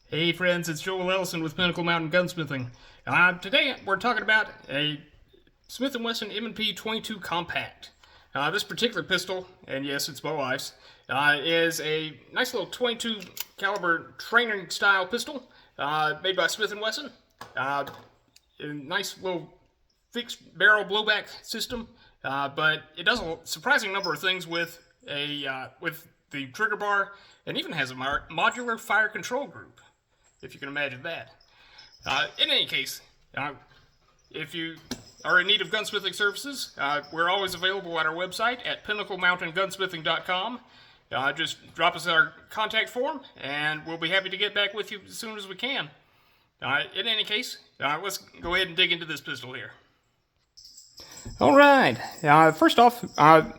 Hey friends, it's Joel Ellison with Pinnacle Mountain Gunsmithing. Today we're talking about a Smith & Wesson M&P-22 Compact. This particular pistol, and yes, it's my wife's, is a nice little 22 caliber training style pistol made by Smith & Wesson. A nice little fixed barrel blowback system, but it does a surprising number of things with the trigger bar, and even has a modular fire control group, if you can imagine that. In any case, if you are in need of gunsmithing services, we're always available at our website at pinnaclemountaingunsmithing.com. Just drop us our contact form, and we'll be happy to get back with you as soon as we can. In any case, let's go ahead and dig into this pistol here. Alright, first off, let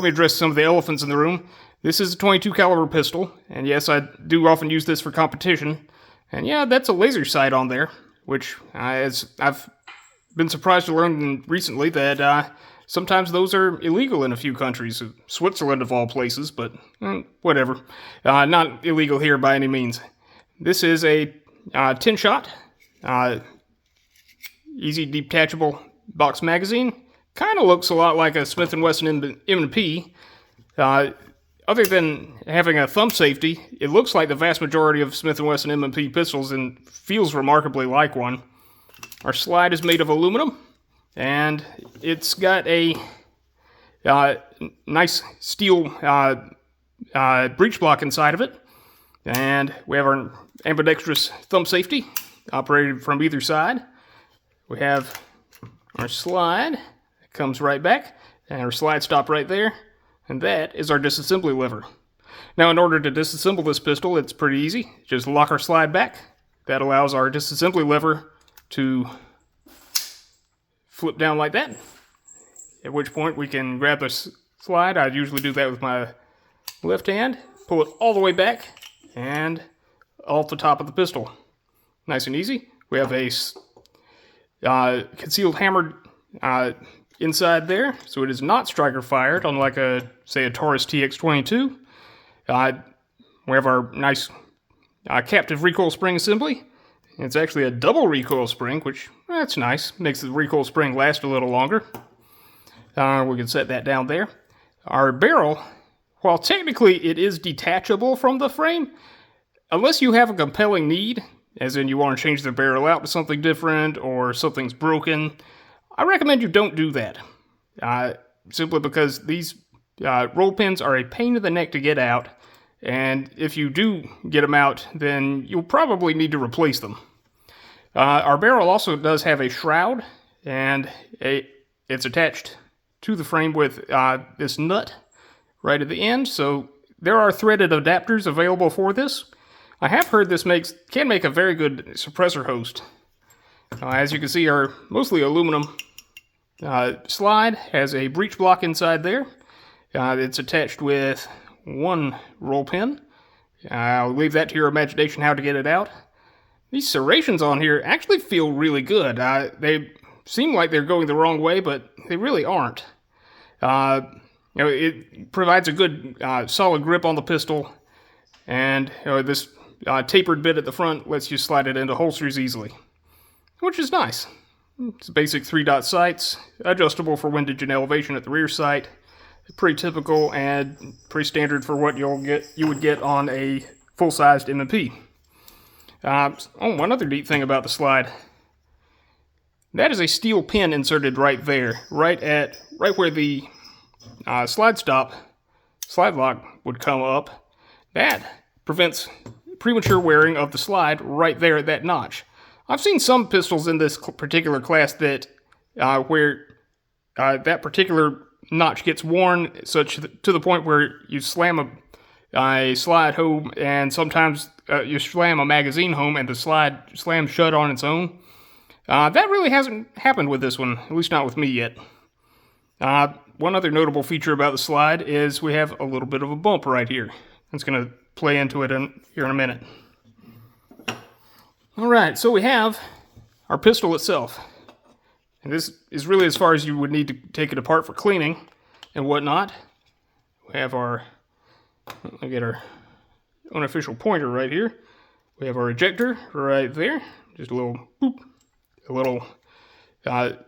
me address some of the elephants in the room. This is a 22 caliber pistol, and yes, I do often use this for competition. And yeah, that's a laser sight on there, which as I've been surprised to learn recently that sometimes those are illegal in a few countries, Switzerland of all places, but whatever. Not illegal here by any means. This is a 10-shot, easy detachable box magazine. Kind of looks a lot like a Smith & Wesson M&P. Other than having a thumb safety, it looks like the vast majority of Smith & Wesson M&P pistols and feels remarkably like one. Our slide is made of aluminum, and it's got a nice steel breech block inside of it. And we have our ambidextrous thumb safety operated from either side. We have our slide, it comes right back, and our slide stop right there. And that is our disassembly lever. Now, in order to disassemble this pistol, it's pretty easy. Just lock our slide back. That allows our disassembly lever to flip down like that. At which point we can grab the slide. I usually do that with my left hand. Pull it all the way back and off the top of the pistol. Nice and easy. We have a concealed hammer inside there, so it is not striker fired, unlike say a Taurus TX22. We have our nice captive recoil spring assembly. It's actually a double recoil spring, which that's nice. Makes the recoil spring last a little longer. We can set that down there. Our barrel, while technically it is detachable from the frame, unless you have a compelling need, as in you want to change the barrel out to something different or something's broken, I recommend you don't do that, simply because these roll pins are a pain in the neck to get out, and if you do get them out, then you'll probably need to replace them. Our barrel also does have a shroud, and it's attached to the frame with this nut right at the end, so there are threaded adapters available for this. I have heard this can make a very good suppressor host. As you can see, our mostly aluminum slide has a breech block inside there. It's attached with one roll pin. I'll leave that to your imagination how to get it out. These serrations on here actually feel really good. They seem like they're going the wrong way, but they really aren't. It provides a good solid grip on the pistol, and this tapered bit at the front lets you slide it into holsters easily, which is nice. It's basic 3-dot sights, adjustable for windage and elevation at the rear sight. Pretty typical and pretty standard for what you would get on a full-sized M&P. One other neat thing about the slide. That is a steel pin inserted right there, right where the slide lock would come up. That prevents premature wearing of the slide right there at that notch. I've seen some pistols in this particular class that where that particular notch gets worn to the point where you slam a slide home, and sometimes you slam a magazine home and the slide slams shut on its own. That really hasn't happened with this one, at least not with me yet. One other notable feature about the slide is we have a little bit of a bump right here. It's going to play into it here in a minute. Alright, so we have our pistol itself. And this is really as far as you would need to take it apart for cleaning and whatnot. We have our unofficial pointer right here. We have our ejector right there. Just a little boop, a little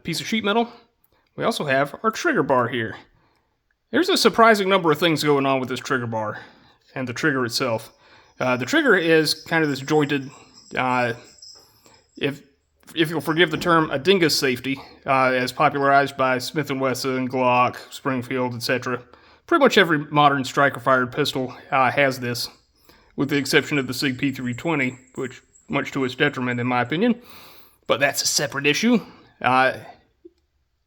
piece of sheet metal. We also have our trigger bar here. There's a surprising number of things going on with this trigger bar and the trigger itself. The trigger is kind of this jointed, if you'll forgive the term, a dingus safety, as popularized by Smith & Wesson, Glock, Springfield, etc. Pretty much every modern striker-fired pistol has this, with the exception of the SIG P320, which much to its detriment in my opinion. But that's a separate issue.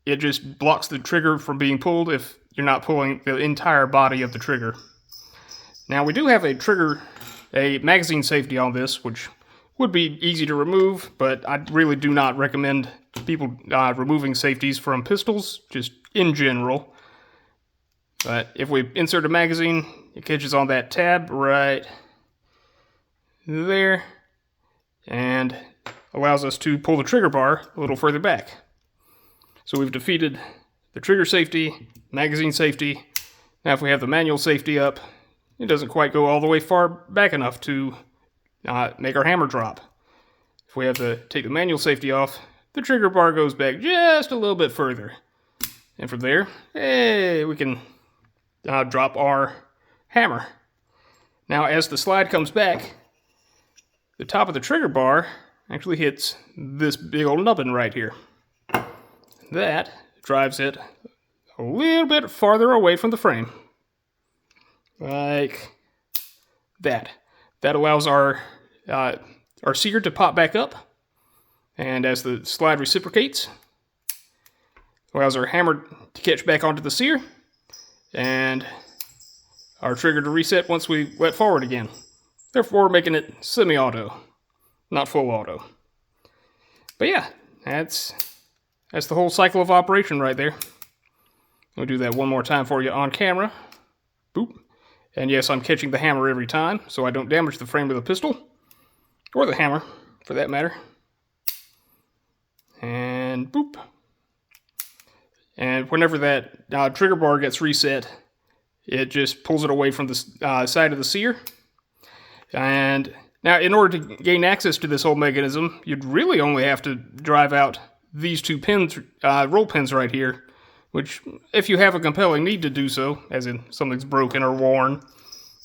It just blocks the trigger from being pulled if you're not pulling the entire body of the trigger. Now we do have a magazine safety on this, which would be easy to remove, but I really do not recommend people removing safeties from pistols, just in general. But if we insert a magazine, it catches on that tab right there, and allows us to pull the trigger bar a little further back. So we've defeated the trigger safety, magazine safety. Now if we have the manual safety up, it doesn't quite go all the way far back enough to make our hammer drop. If we have to take the manual safety off, the trigger bar goes back just a little bit further. And from there, hey, we can drop our hammer. Now as the slide comes back, the top of the trigger bar actually hits this big old nubbin right here. That drives it a little bit farther away from the frame. Like that. That allows our sear to pop back up, and as the slide reciprocates, allows our hammer to catch back onto the sear, and our trigger to reset once we let forward again. Therefore making it semi-auto, not full auto. But yeah, that's the whole cycle of operation right there. I'll do that one more time for you on camera. Boop. And yes, I'm catching the hammer every time, so I don't damage the frame of the pistol. Or the hammer, for that matter. And boop. And whenever that trigger bar gets reset, it just pulls it away from the side of the sear. And now, in order to gain access to this whole mechanism, you'd really only have to drive out these two pins, roll pins right here, which, if you have a compelling need to do so, as in something's broken or worn,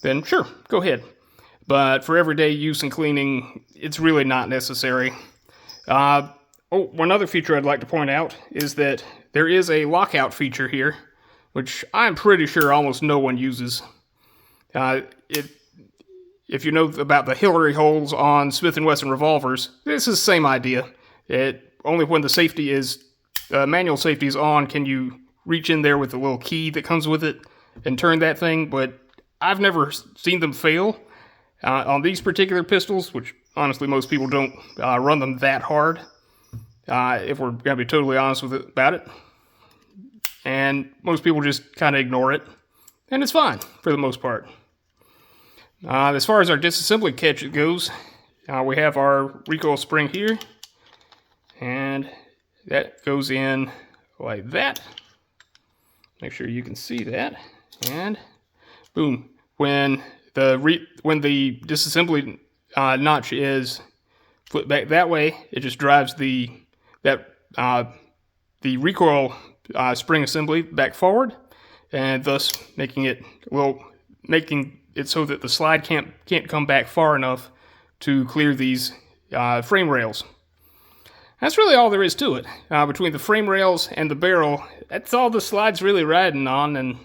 then sure, go ahead. But for everyday use and cleaning, it's really not necessary. One other feature I'd like to point out is that there is a lockout feature here, which I'm pretty sure almost no one uses. If you know about the Hillary holes on Smith & Wesson revolvers, this is the same idea. Only when the safety is, manual safety is on, can you reach in there with the little key that comes with it and turn that thing, but I've never seen them fail. On these particular pistols, which honestly most people don't run them that hard, if we're going to be totally honest about it. And most people just kind of ignore it, and it's fine for the most part. As far as our disassembly catch goes, we have our recoil spring here, and that goes in like that. Make sure you can see that, and boom. When the disassembly notch is flipped back that way, it just drives the recoil spring assembly back forward, and thus making it so that the slide can't come back far enough to clear these frame rails. That's really all there is to it. Between the frame rails and the barrel, that's all the slide's really riding on, and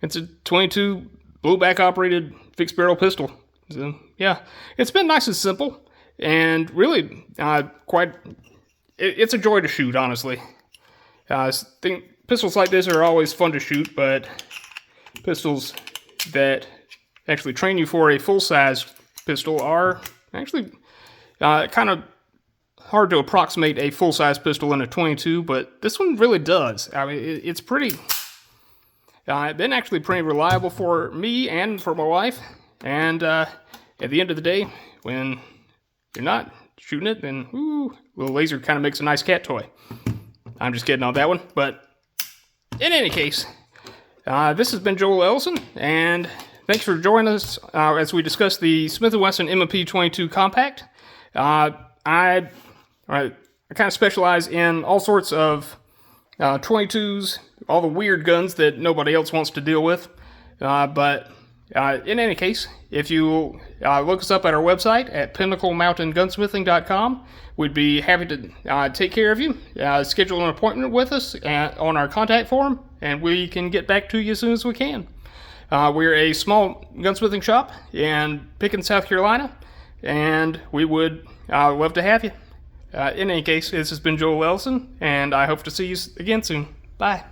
it's a 22 blowback operated fixed barrel pistol. So yeah, it's been nice and simple, and really it's a joy to shoot, honestly. I think pistols like this are always fun to shoot, but pistols that actually train you for a full-size pistol are actually kind of hard to approximate a full-size pistol in a 22, but this one really does. I mean, it's pretty... been actually pretty reliable for me and for my wife, and at the end of the day, when you're not shooting it, then a little laser kind of makes a nice cat toy. I'm just kidding on that one, but in any case, this has been Joel Ellison, and thanks for joining us as we discuss the Smith & Wesson M&P-22 Compact. I kind of specialize in all sorts of 22s, all the weird guns that nobody else wants to deal with. But in any case, if you look us up at our website at pinnaclemountaingunsmithing.com, we'd be happy to take care of you. Schedule an appointment with us on our contact form, and we can get back to you as soon as we can. We're a small gunsmithing shop in Pickens, South Carolina, and we would love to have you. In any case, this has been Joel Ellison, and I hope to see you again soon. Bye.